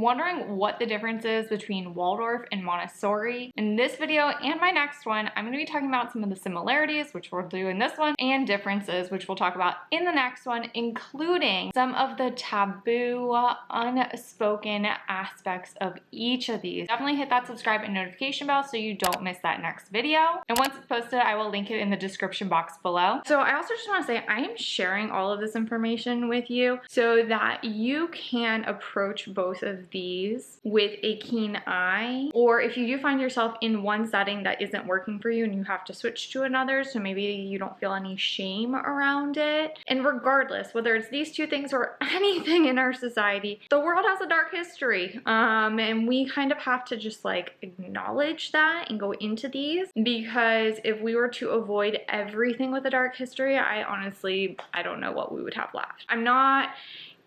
wondering what the difference is between Waldorf and Montessori. In this video and my next one, I'm going to be talking about some of the similarities, which we'll do in this one, and differences, which we'll talk about in the next one, including some of the taboo, unspoken aspects of each of these. Definitely hit that subscribe and notification bell so you don't miss that next video. And once it's posted, I will link it in the description box below. So I also just want to say I am sharing all of this information with you so that you can approach both of these with a keen eye, or if you do find yourself in one setting that isn't working for you and you have to switch to another, so maybe you don't feel any shame around it. And regardless, whether it's these two things or anything in our society, the world has a dark history, and we kind of have to just like acknowledge that and go into these, because if we were to avoid everything with a dark history, I don't know what we would have left. I'm not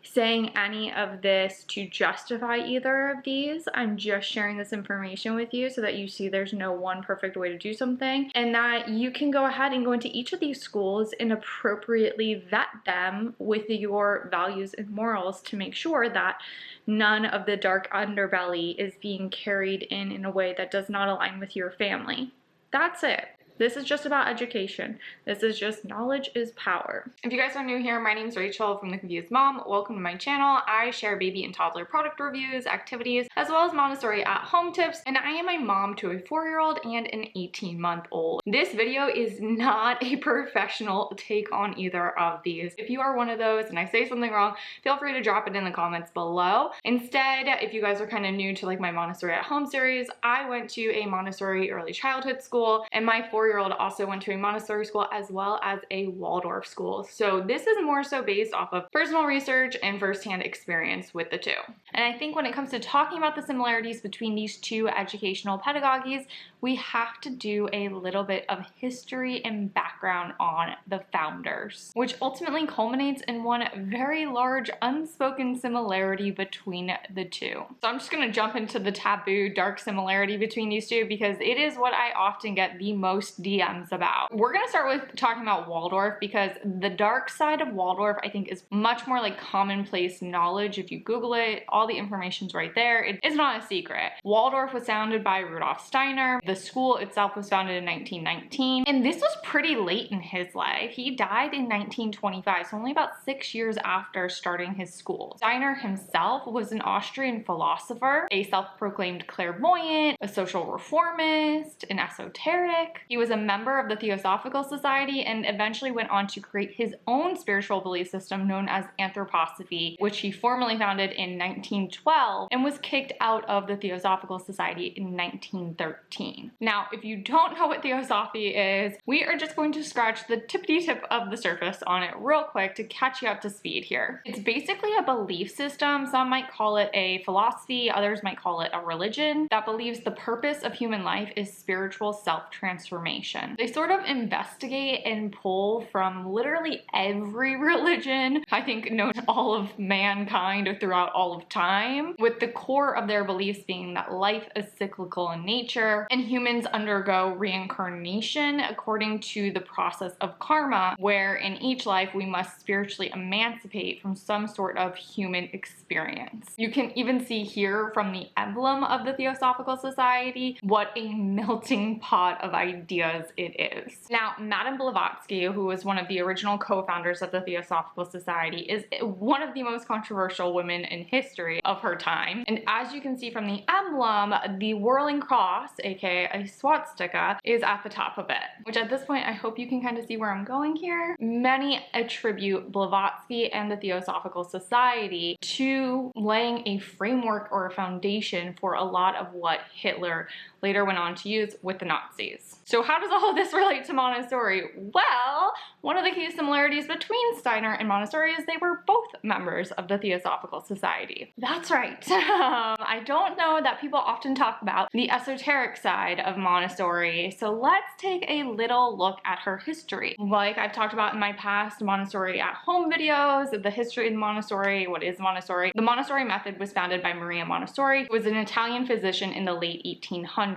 saying any of this to justify either of these. I'm just sharing this information with you so that you see there's no one perfect way to do something, and that you can go ahead and go into each of these schools and appropriately vet them with your values and morals to make sure that none of the dark underbelly is being carried in a way that does not align with your family. That's it. This is just about education. This is just knowledge is power. If you guys are new here, my name is Rachel from The Confused Mom. Welcome to my channel. I share baby and toddler product reviews, activities, as well as Montessori at home tips, and I am a mom to a 4-year-old and an 18-month-old. This video is not a professional take on either of these. If you are one of those and I say something wrong, feel free to drop it in the comments below. Instead, if you guys are kind of new to like my Montessori at home series, I went to a Montessori early childhood school, and my 4-year-old also went to a Montessori school as well as a Waldorf school. So this is more so based off of personal research and firsthand experience with the two. And I think when it comes to talking about the similarities between these two educational pedagogies, we have to do a little bit of history and background on the founders, which ultimately culminates in one very large unspoken similarity between the two. So I'm just gonna jump into the taboo dark similarity between these two because it is what I often get the most DMs about. We're gonna start with talking about Waldorf because the dark side of Waldorf I think is much more like commonplace knowledge. If you Google it, all the information's right there. It's not a secret. Waldorf was founded by Rudolf Steiner. The school itself was founded in 1919, and this was pretty late in his life. He died in 1925, so only about 6 years after starting his school. Steiner himself was an Austrian philosopher, a self-proclaimed clairvoyant, a social reformist, an esoteric. He was a member of the Theosophical Society and eventually went on to create his own spiritual belief system known as Anthroposophy, which he formally founded in 1912 and was kicked out of the Theosophical Society in 1913. Now, if you don't know what Theosophy is, we are just going to scratch the tippity tip of the surface on it real quick to catch you up to speed here. It's basically a belief system. Some might call it a philosophy, others might call it a religion that believes the purpose of human life is spiritual self-transformation. They sort of investigate and pull from literally every religion, I think, known to all of mankind throughout all of time, with the core of their beliefs being that life is cyclical in nature and humans undergo reincarnation according to the process of karma, where in each life we must spiritually emancipate from some sort of human experience. You can even see here from the emblem of the Theosophical Society what a melting pot of ideas it is. Now, Madame Blavatsky, who was one of the original co-founders of the Theosophical Society, is one of the most controversial women in history of her time. And as you can see from the emblem, the whirling cross, aka a swastika, is at the top of it, which at this point I hope you can kind of see where I'm going here. Many attribute Blavatsky and the Theosophical Society to laying a framework or a foundation for a lot of what Hitler later went on to use with the Nazis. So how does all of this relate to Montessori? Well, one of the key similarities between Steiner and Montessori is they were both members of the Theosophical Society. That's right. I don't know that people often talk about the esoteric side of Montessori, so let's take a little look at her history. Like I've talked about in my past Montessori at home videos, the history of Montessori, what is Montessori? The Montessori method was founded by Maria Montessori, who was an Italian physician in the late 1800s.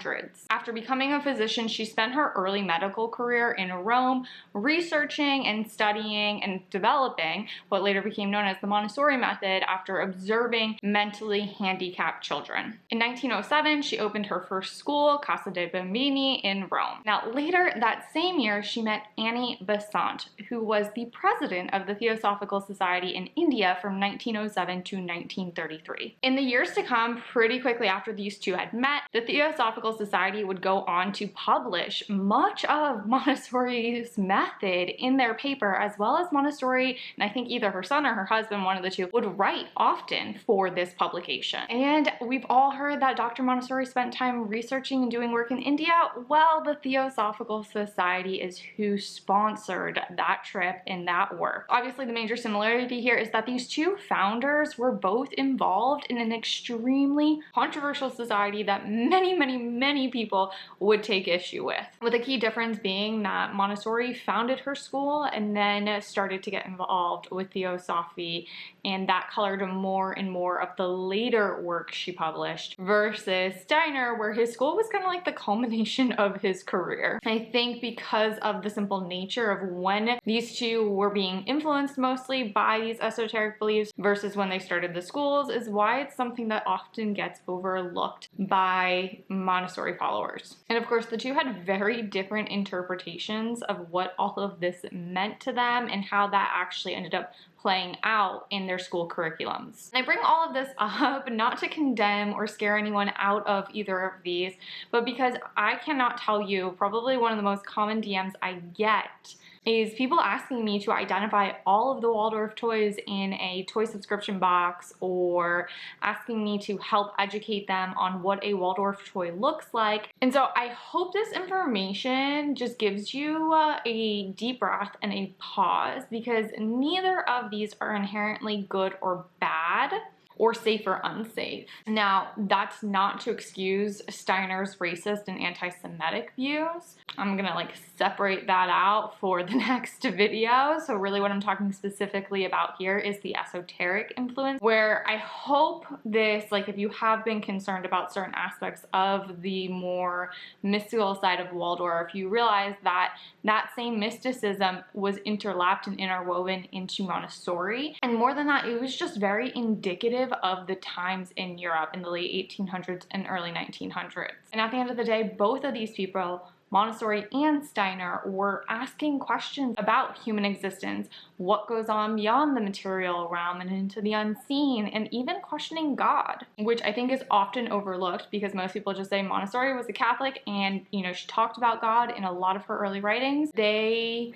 After becoming a physician, she spent her her early medical career in Rome, researching and studying and developing what later became known as the Montessori method after observing mentally handicapped children. In 1907, she opened her first school, Casa dei Bambini, in Rome. Now, later that same year, she met Annie Besant, who was the president of the Theosophical Society in India from 1907 to 1933. In the years to come, pretty quickly after these two had met, the Theosophical Society would go on to publish much of Montessori's method in their paper, as well as Montessori, and I think either her son or her husband, one of the two, would write often for this publication. And we've all heard that Dr. Montessori spent time researching and doing work in India. Well, the Theosophical Society is who sponsored that trip and that work. Obviously, the major similarity here is that these two founders were both involved in an extremely controversial society that many people would take issue with the key difference being that Montessori founded her school and then started to get involved with Theosophy, and that colored more and more of the later work she published versus Steiner, where his school was kind of like the culmination of his career. I think because of the simple nature of when these two were being influenced mostly by these esoteric beliefs versus when they started the schools is why it's something that often gets overlooked by Montessori followers. And of course, the two had very different interpretations of what all of this meant to them and how that actually ended up playing out in their school curriculums. And I bring all of this up not to condemn or scare anyone out of either of these, but because I cannot tell you, probably one of the most common DMs I get is people asking me to identify all of the Waldorf toys in a toy subscription box, or asking me to help educate them on what a Waldorf toy looks like. And so I hope this information just gives you a deep breath and a pause, because neither of these are inherently good or bad, or safe or unsafe. Now, that's not to excuse Steiner's racist and anti-Semitic views. I'm gonna like separate that out for the next video. So really what I'm talking specifically about here is the esoteric influence, where I hope this, like if you have been concerned about certain aspects of the more mystical side of Waldorf, you realize that that same mysticism was interlapped and interwoven into Montessori. And more than that, it was just very indicative of the times in Europe in the late 1800s and early 1900s. And at the end of the day, both of these people, Montessori and Steiner, were asking questions about human existence, what goes on beyond the material realm and into the unseen, and even questioning God, which I think is often overlooked because most people just say Montessori was a Catholic and, you know, she talked about God in a lot of her early writings. They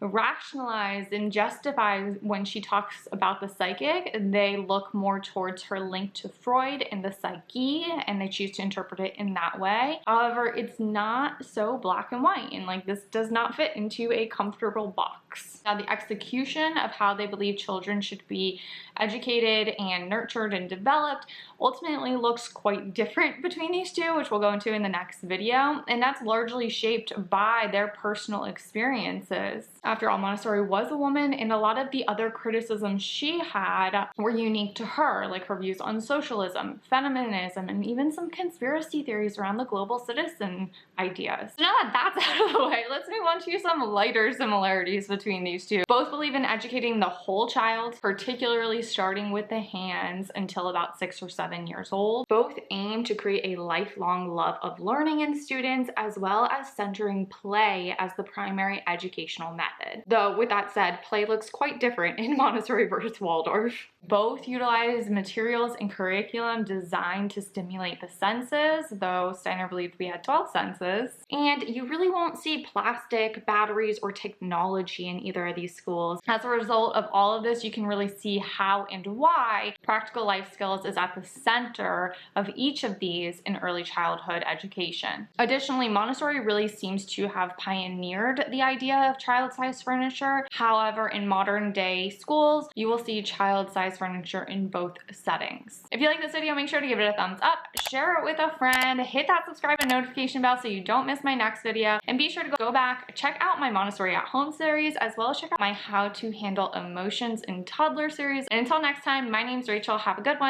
rationalize and justify when she talks about the psychic. They look more towards her link to Freud and the psyche, and they choose to interpret it in that way. However, it's not so black and white, and like this does not fit into a comfortable box. Now, the execution of how they believe children should be educated and nurtured and developed ultimately looks quite different between these two, which we'll go into in the next video, and that's largely shaped by their personal experiences. After all, Montessori was a woman, and a lot of the other criticisms she had were unique to her, like her views on socialism, feminism, and even some conspiracy theories around the global citizen ideas. So now that that's out of the way, let's move on to some lighter similarities between these two. Both believe in educating the whole child, particularly starting with the hands until about 6 or 7 years old. Both aim to create a lifelong love of learning in students, as well as centering play as the primary educational method. Though, with that said, play looks quite different in Montessori versus Waldorf. Both utilize materials and curriculum designed to stimulate the senses, though Steiner believed we had 12 senses. And you really won't see plastic, batteries, or technology in either of these schools. As a result of all of this, you can really see how and why practical life skills is at the center of each of these in early childhood education. Additionally, Montessori really seems to have pioneered the idea of child-sized furniture. However, in modern day schools, you will see child-sized furniture in both settings. If you like this video, make sure to give it a thumbs up, share it with a friend, hit that subscribe and notification bell so you don't miss my next video, and be sure to go back, check out my Montessori at Home series, as well as check out my How to Handle Emotions in Toddler series. And until next time, my name's Rachel. Have a good one.